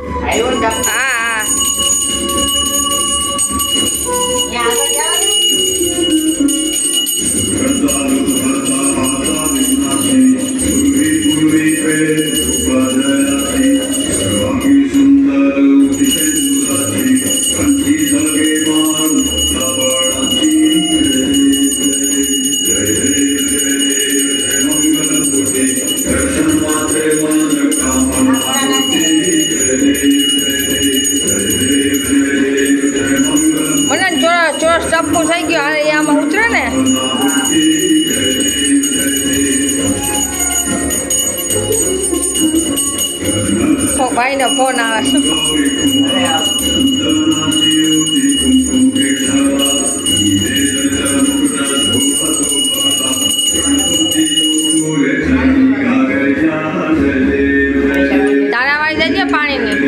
આવ્યો ને હા હા ત્યાં આગળ જવાનું મને ચોરસ ટપ્પુ થઈ ગયો હારે એ આમાં ઉતરે ને ભાઈનો ફોન આવે છે અરે